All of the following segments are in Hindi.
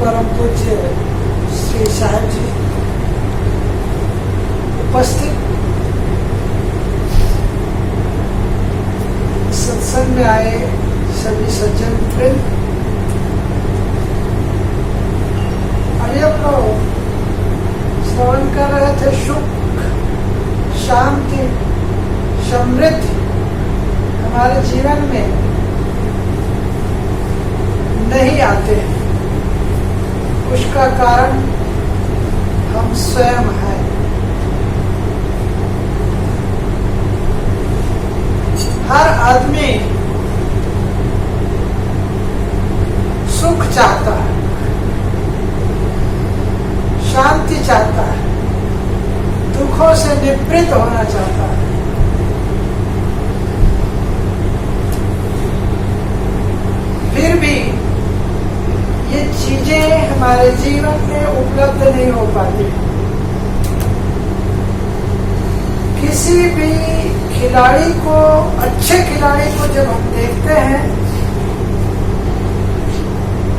परम पूज्य श्री साहब जी, उपस्थित सत्संग में आए सभी सज्जन वृंद, अभी हम लोग श्रवण कर रहे थे सुख, शांति, समृद्धि हमारे जीवन में नहीं आते हैं। उसका कारण हम स्वयं हैं। हर आदमी सुख चाहता है, शांति चाहता है, दुखों से निवृत्त होना चाहता है। फिर भी ये चीजें हमारे जीवन में उपलब्ध नहीं हो पाती। किसी भी खिलाड़ी को, अच्छे खिलाड़ी को जब हम देखते हैं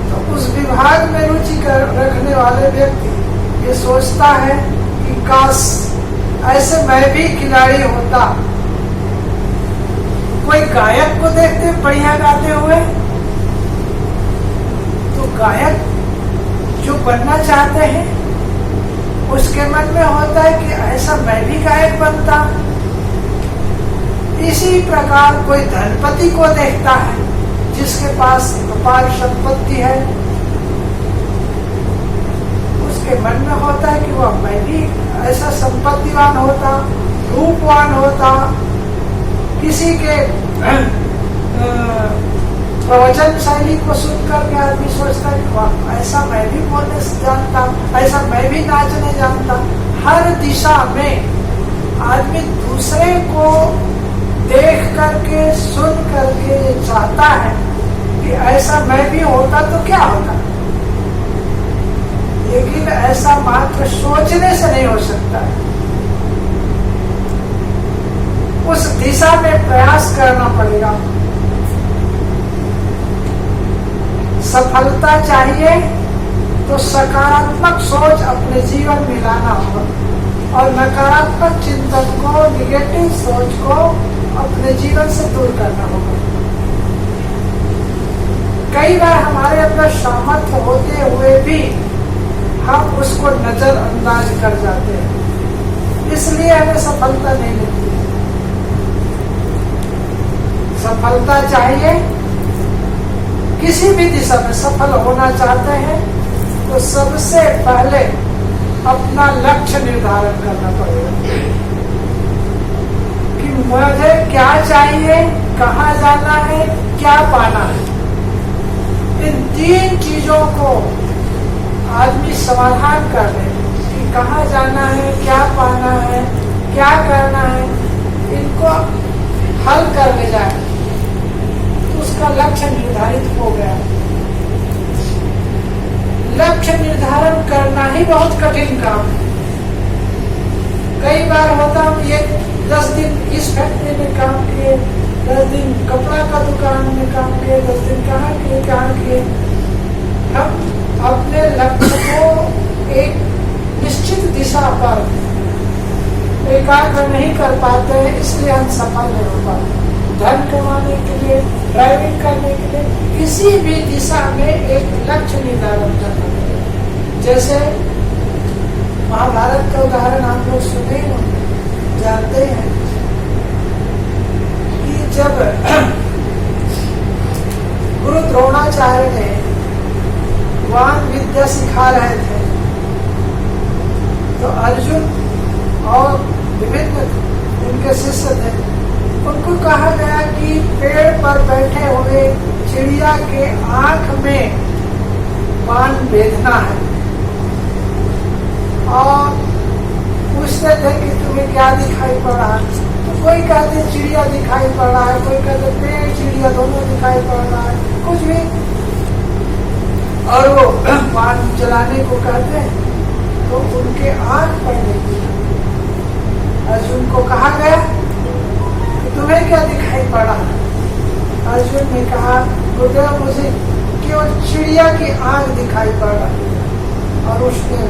तो उस विभाग में रुचि रखने वाले व्यक्ति ये सोचता है कि काश ऐसे मैं भी खिलाड़ी होता। कोई गायक को देखते बढ़िया गाते हुए तो गायक जो बनना चाहते हैं उसके मन में होता है कि ऐसा मैं भी गायक बनता। इसी प्रकार कोई धनपति को देखता है जिसके पास अपार संपत्ति है, उसके मन में होता है कि वह मैं भी ऐसा संपत्तिवान होता, रूपवान होता। किसी के प्रवचन शैली को सुनकर के आदमी सोचता है कि ऐसा मैं भी बोलने जानता, ऐसा मैं भी नाचने जानता। हर दिशा में आदमी दूसरे को देख करके, सुन करके चाहता है कि ऐसा मैं भी होता तो क्या होता। लेकिन ऐसा मात्र सोचने से नहीं हो सकता है, उस दिशा में प्रयास करना पड़ेगा। सफलता चाहिए तो सकारात्मक सोच अपने जीवन में लाना होगा और नकारात्मक चिंतन को, निगेटिव सोच को अपने जीवन से दूर करना होगा। कई बार हमारे अंदर सामर्थ्य होते हुए भी हम उसको नजरअंदाज कर जाते हैं, इसलिए हमें सफलता नहीं मिलती। सफलता चाहिए, किसी भी दिशा में सफल होना चाहते हैं तो सबसे पहले अपना लक्ष्य निर्धारण करना पड़ेगा कि मुझे क्या चाहिए, कहाँ जाना है, क्या पाना है। इन तीन चीजों को आदमी समाधान कर ले कि कहाँ जाना है, क्या पाना है, क्या करना है, इनको हल कर ले जाए तो उसका लक्ष्य निर्धारित हो गया। लक्ष्य निर्धारण करना ही बहुत कठिन काम है। कई बार होता हम ये 10 दिन इस फैक्ट्री में काम किए, 10 दिन कपड़ा का दुकान में काम किए, 10 दिन कहाँ किए। हम अपने लक्ष्य को एक निश्चित दिशा पर एकाग्र नहीं कर पाते हैं, इसलिए हम सफल नहीं हो पाते। धन कमाने के लिए, ड्राइविंग करने के लिए, किसी भी दिशा में एक लक्ष्य निर्धारण करना पड़ेगा। जैसे महाभारत का उदाहरण आप लोग सुने होंगे, जानते हैं कि जब गुरु द्रोणाचार्य ने वान विद्या सिखा रहे थे तो अर्जुन और विभिन्न उनके शिष्य थे, उनको कहा गया कि पेड़ पर बैठे हुए चिड़िया के आंख में बाण बेधना है और पूछते थे कि तुम्हें क्या दिखाई पड़ रहा है। तो कोई कहते चिड़िया दिखाई पड़ रहा है, कोई कहते पेड़ चिड़िया दोनों दिखाई पड़ रहा है, कुछ भी। और वो बाण चलाने को कहते हैं तो उनके आंख पड़ने की। अर्जुन को कहा गया कि तुम्हें क्या दिखाई पड़ा। अर्जुन ने कहा गुरुदेव मुझे केवल चिड़िया की आंख दिखाई पड़ रही है और उसने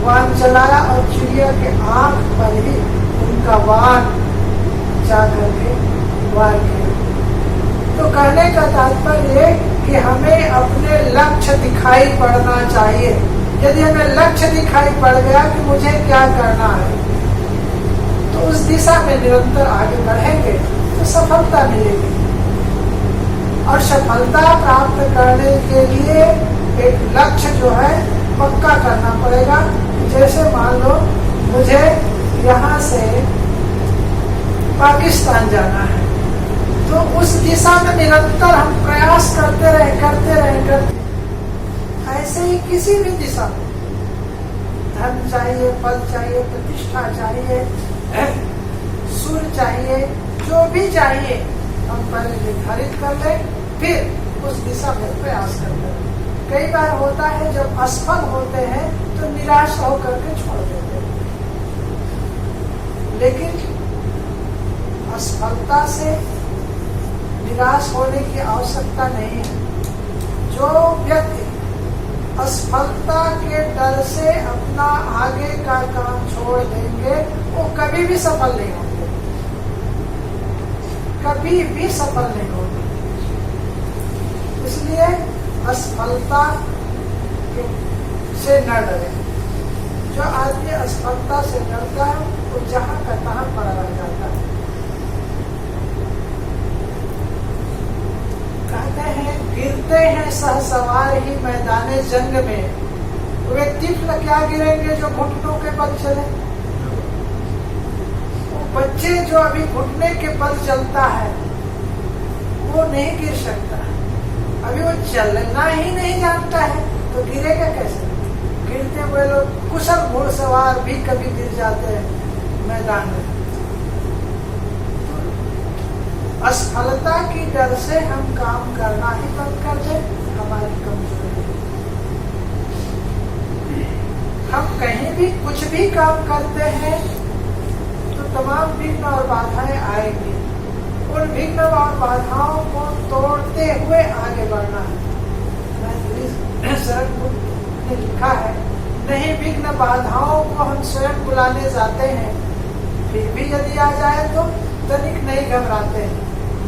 वाहन चलाया और चिड़िया के आंख पर ही उनका वाहन जाकर के वार किया। तो कहने का तात्पर्य कि हमें अपने लक्ष्य दिखाई पड़ना चाहिए। यदि हमें लक्ष्य दिखाई पड़ गया कि मुझे क्या करना है, तो उस दिशा में निरंतर आगे बढ़ेंगे तो सफलता मिलेगी। और सफलता प्राप्त करने के लिए एक लक्ष्य जो है पक्का करना पड़ेगा। जैसे मान लो मुझे यहाँ से पाकिस्तान जाना है, तो उस दिशा में निरंतर हम प्रयास करते रहे। ऐसे ही किसी भी दिशा में धन चाहिए, पद चाहिए, प्रतिष्ठा चाहिए, सुर चाहिए, जो भी चाहिए हम पहले निर्धारित कर लें, फिर उस दिशा में प्रयास करते हैं। कई बार होता है जब असफल होते हैं तो निराश होकर के छोड़ देते हैं, लेकिन असफलता से निराश होने की आवश्यकता नहीं है। जो व्यक्ति असफलता के डर से अपना आगे का काम छोड़ देंगे वो कभी भी सफल नहीं होंगे, कभी भी सफल नहीं होंगे। इसलिए असफलता से न डरे। जो आदमी असफलता से डरता है वो जहां का तहां पड़ा रह जाता है। कहते हैं गिरते हैं सहसवार ही मैदाने जंग में, वे तिफल क्या गिरेंगे जो घुटनों के बल चले। वो बच्चे जो अभी घुटने के बल चलता है वो नहीं गिर सकता, अभी वो चलना ही नहीं जानता है तो गिरेगा कैसे। गिरते हुए लोग कुशल घुड़सवार भी कभी गिर जाते हैं मैदान में। असफलता की डर से हम काम करना ही बंद कर दें, हमारी कमजोरी। हम कहीं भी कुछ भी काम करते हैं तो तमाम विघ्न और बाधाएं आएंगी। उन विघ्न और बाधाओं को तोड़ते हुए आगे बढ़ना है। ने लिखा है, नहीं विघ्न बाधाओं को हम स्वयं बुलाने जाते हैं, फिर भी यदि आ जाए तो तनिक नहीं घबराते हैं।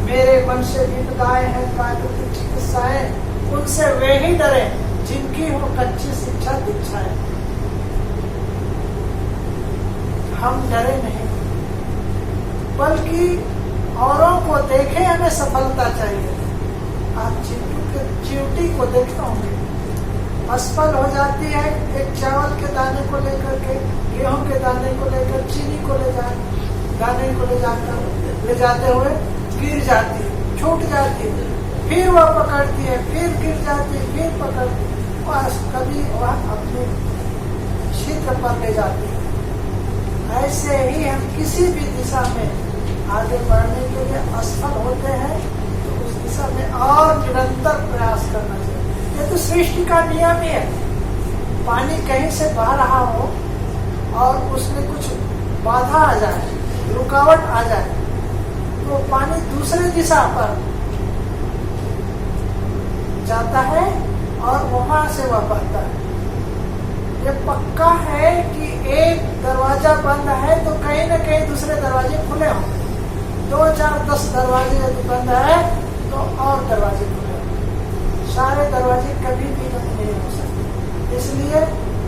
मेरे मन से विपदाएं हैं प्राकृतिक चिकित्साएं, उनसे वे ही डरे जिनकी हो कच्ची शिक्षा दीक्षाएं। हम डरे नहीं, बल्कि औरों को देखे हमें सफलता चाहिए। आप चिंटी को देखते होंगे, असफल हो जाती है एक चावल के दाने को लेकर के, गेहूं के दाने को लेकर, चीनी को दाने को ले जाते हुए गिर जाती है, छूट जाती है, फिर वह पकड़ती है, फिर गिर जाती है, फिर पकड़ती है, बस कभी वह अपने क्षेत्र पर ले जाती है। ऐसे ही हम किसी भी दिशा में आगे बढ़ने के लिए असफल होते हैं तो उस दिशा में और निरंतर प्रयास करना चाहिए। ये तो सृष्टि का नियम ही है। पानी कहीं से बह रहा हो और उसमें कुछ बाधा आ जाए, रुकावट आ जाए, तो पानी दूसरे दिशा पर जाता है और वहां से वह बहता है। ये पक्का है कि एक दरवाजा बंद है तो कहीं न कहीं दूसरे दरवाजे खुले होंगे। 2, 4, 10 दरवाजे यदि बंद है तो और दरवाजे खुले होंगे। सारे दरवाजे कभी भी बंद नहीं हो सकते। इसलिए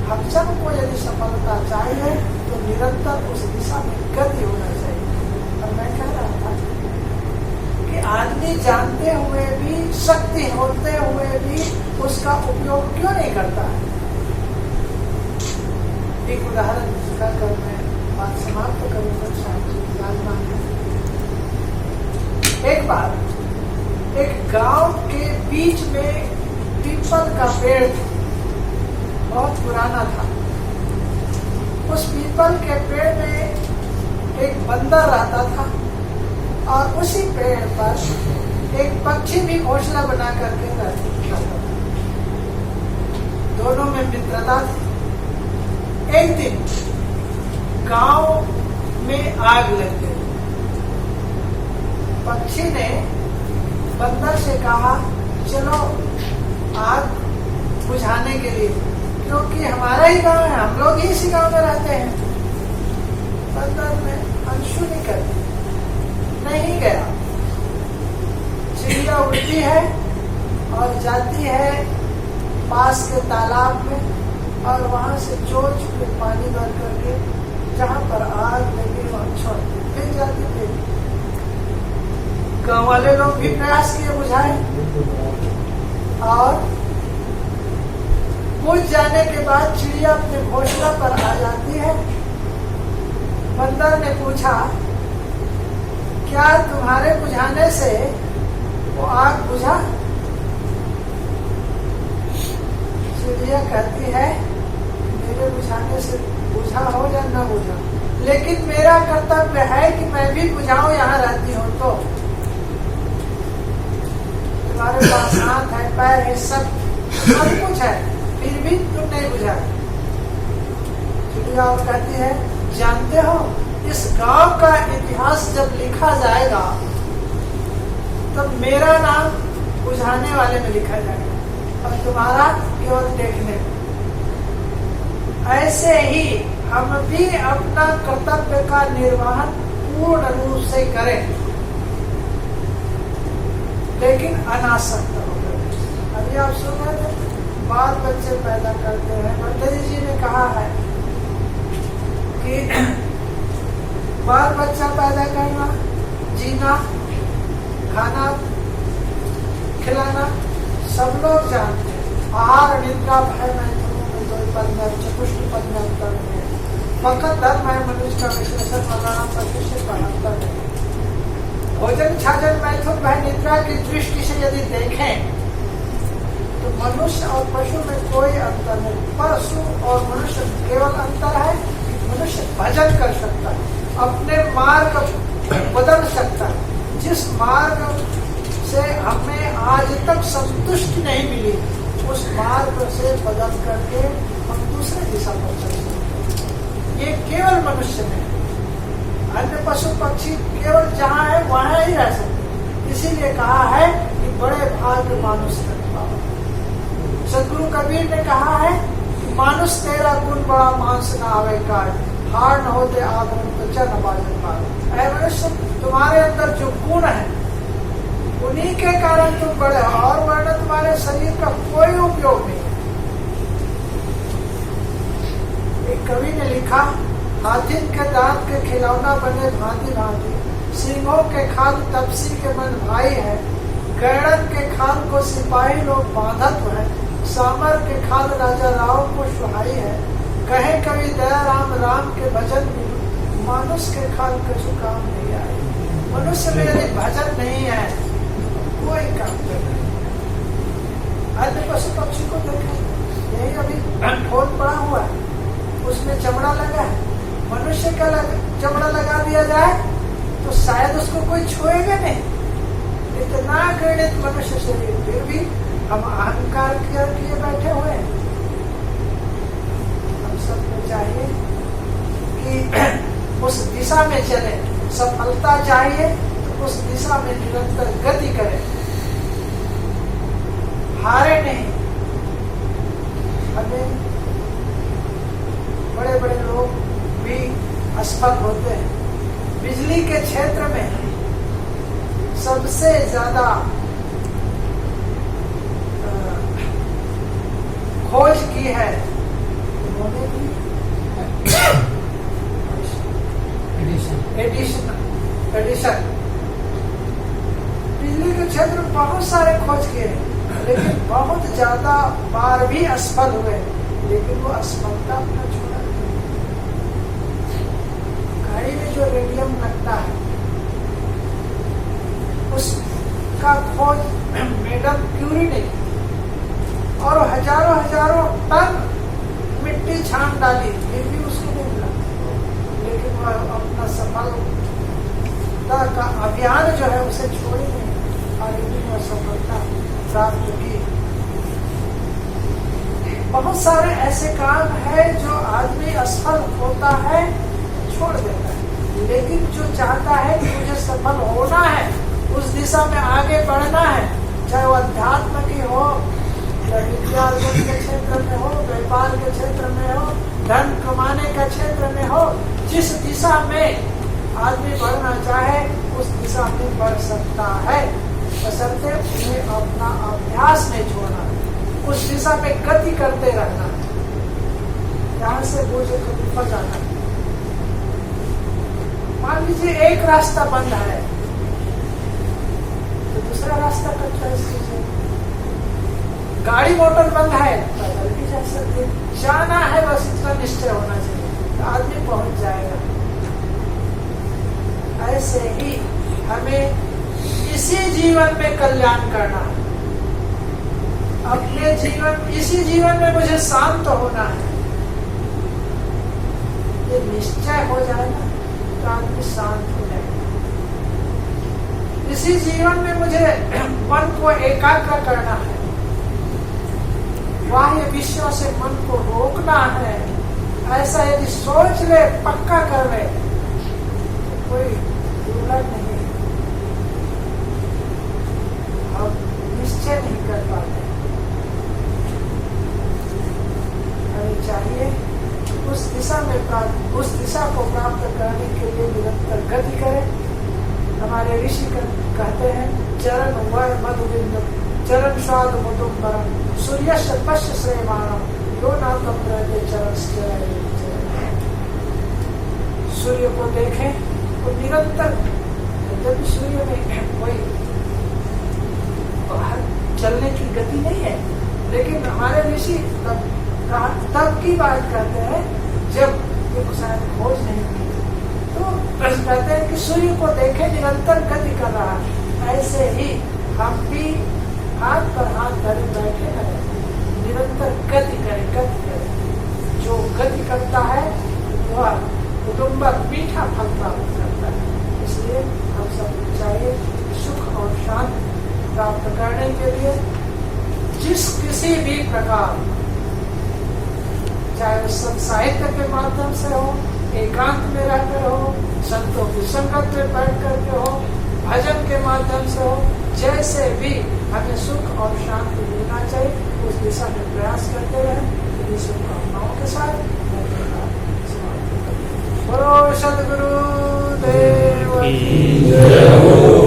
हम सबको यदि सफलता चाहिए तो निरंतर उस दिशा में गति होना चाहिए। और मैं कह रहा था कि आदमी जानते हुए भी, शक्ति होते हुए भी उसका उपयोग क्यों नहीं करता है। एक उदाहरण कर मैं बात समाप्त करूंगा। एक बार एक गांव के बीच में पीपल का पेड़ बहुत पुराना था। उस पीपल के पेड़ में एक बंदर रहता था और उसी पेड़ पर एक पक्षी भी घोंसला बना करके रहता था। दोनों में मित्रता थी। एक दिन गांव में आग लग गई। पक्षी ने बंदर से कहा, चलो आग बुझाने के लिए, क्योंकि हमारा ही गांव है, हम लोग ही इसी गांव में रहते हैं। बंदर में अनशुनी कर नहीं गया। चिड़िया उड़ती है और जाती है पास के तालाब में और वहां से चोच पे पानी भर करके जहां पर आग लगी वहां छोड़ती फिर जाती थी। गांव वाले लोग भी प्रयास किए बुझाए और बुझ जाने के बाद चिड़िया अपने घोंसला पर आ जाती है। बंदर ने पूछा, क्या तुम्हारे बुझाने से वो आग बुझा? चिड़िया कहती है, मेरे बुझाने से बुझा हो या न बुझा, लेकिन मेरा कर्तव्य है कि मैं भी बुझाऊं, यहाँ रहती हूँ तो। तुम्हारे पास हाथ है, पैर है, सब कुछ है, फिर भी तुम नहीं बुझा। चिड़िया और कहती है, जानते हो इस गांव का इतिहास जब लिखा जाएगा तब मेरा नाम बुझाने वाले में लिखा जाएगा और तुम्हारा केवल देखने में। ऐसे ही हम भी अपना कर्तव्य का निर्वहन पूर्ण रूप से करें, लेकिन अनासक्त होकर। अभी आप सुन रहे थे, बाल बच्चे पैदा करते हैं। भट्टरी जी ने कहा है कि बाल बच्चा पैदा करना, जीना, खाना, खिलाना सब लोग जानते हैं। आहार निद्रा भय चतुष्ट पद में अंतर है। फकत धर्म है मनुष्य का विश्लेषण बनाना प्रतिष्ठित अंतर है। भोजन छाजन मैथुन भय निद्रा की दृष्टि से यदि देखें तो मनुष्य और पशु में कोई अंतर नहीं। पशु और मनुष्य केवल अंतर है, मनुष्य भजन कर सकता है, अपने मार्ग बदल सकता है। जिस मार्ग से हमें आज तक संतुष्टि नहीं मिली, उस मार्ग से बदल करके हम दूसरे दिशा पर चल सकते हैं। ये केवल मनुष्य में, अन्य पशु पक्षी केवल जहाँ है वहाँ ही रह सकते। इसीलिए कहा है कि बड़े भाग्य मानुष कर पाओ। सदगुरु कबीर ने कहा है कि मानुष तेरा गुण बड़ा मांस न आवे काय, हार न होते आगमन तो चन बाजन पाए। ऐ मनुष्य, तुम्हारे अंदर जो गुण है उन्हीं के कारण तुम बड़े हो, और वरना तुम्हारे शरीर का कोई उपयोग नहीं। एक कवि ने लिखा, हाथी के दांत के खिलौना बने भांति भांति, सिंहों के खाल तपसी के मन भाई है, गैड़न के खाल को सिपाही लोग बांधत है, सामर के खाल राजा राव को सुहाई है। कहे कवि दया राम राम के भजन में, मानुष के खाल कछु काम नहीं आए। मनुष्य में यदि भजन नहीं है कोई काम नहीं। अन्य पशु पक्षी को देखें, यही अभी ढोल पड़ा हुआ है, उसमें चमड़ा लगा है। मनुष्य का चमड़ा लगा दिया जाए तो शायद उसको कोई छुएगा नहीं। इतना घृणित मनुष्य शरीर, फिर भी हम अहंकार किए बैठे हुए हैं। हम सबको चाहिए कि उस दिशा में चले। सफलता चाहिए तो उस दिशा में निरंतर गति करें, हारे नहीं। हमें बड़े बड़े लोग भी असफल होते हैं। बिजली के क्षेत्र में सबसे ज्यादा खोज की है उन्होंने भी एडिशन। बिजली के क्षेत्र में बहुत सारे खोज किए हैं, लेकिन बहुत ज्यादा बार भी असफल हुए, लेकिन वो असफलता अपना छोड़ा नहीं। गाड़ी में जो रेडियम लगता है उसका खोज मैडम क्यूरी ने की, और हजारों टन मिट्टी छान डाली, फिर भी उसको नहीं मिला। लेकिन वह अपना सफलता का अभियान जो है उसे छोड़ी नहीं, और इतनी सफलता प्राप्त की। बहुत सारे ऐसे काम है जो आदमी असफल होता है, छोड़ देता है, लेकिन जो चाहता है कि मुझे सफल होना है, उस दिशा में आगे बढ़ना है, चाहे वो अध्यात्म की हो विद्या अर्जन के क्षेत्र में हो, व्यापार के क्षेत्र में हो, धन कमाने का क्षेत्र में हो, जिस दिशा में आदमी बढ़ना चाहे उस दिशा में बढ़ सकता है, बशर्ते उन्हें अपना अभ्यास नहीं छोड़ना, उस दिशा में गति करते रहना, यहाँ से बोझे कभी फंसाना। मान लीजिए एक रास्ता बंद है तो दूसरा रास्ता कच्चा कीजिए, गाड़ी मोटर बंद है पैदल भी जा सकते, जाना है बस इतना निश्चय होना चाहिए तो आदमी पहुंच जाएगा। ऐसे ही हमें इसी जीवन में कल्याण करना है, अपने जीवन इसी जीवन में मुझे शांत होना है, ये निश्चय हो जाए ना तो आदमी शांत हो जाए। इसी जीवन में मुझे मन को एकाग्र करना है, बाह्य विषयों से मन को रोकना है, ऐसा यदि सोच ले, पक्का कर ले तो कोई दुर्लभ नहीं, अब निश्चय नहीं कर पाते। हमें चाहिए उस दिशा को प्राप्त करने के लिए निरंतर गति करें। हमारे ऋषि कहते हैं चरण वर मधुबिंद चरण स्वाद मुदुम्बरम सूर्य पश्य श्रेमाणम यो नातम रहते चरण। सूर्य को देखें तो निरंतर, जब सूर्य में कोई बाहर चलने की गति नहीं है, लेकिन हमारे ऋषि तब की बात करते हैं जब ये शायद खोज नहीं की, तो कहते हैं कि सूर्य को देखे निरंतर गति कर रहा है। ऐसे ही हम भी हाथ पर हाथ धरे बैठे हैं, निरंतर गति करें। जो गति करता है वह कुटुंबक मीठा फल प्राप्त करता है। इसलिए हम सब चाहिए सुख और शांति प्राप्त करने के लिए जिस किसी भी प्रकार, चाहे वो संत साहित्य के माध्यम से हो, एकांत में रहकर हो, संतों की संगत में बैठ करके हो, भजन के माध्यम से हो, जैसे भी हमें सुख और शांति मिलना चाहिए, उस दिशा में प्रयास करते रहे। इस शुभकामनाओं के साथ बोलो सद्गुरु देव की जय।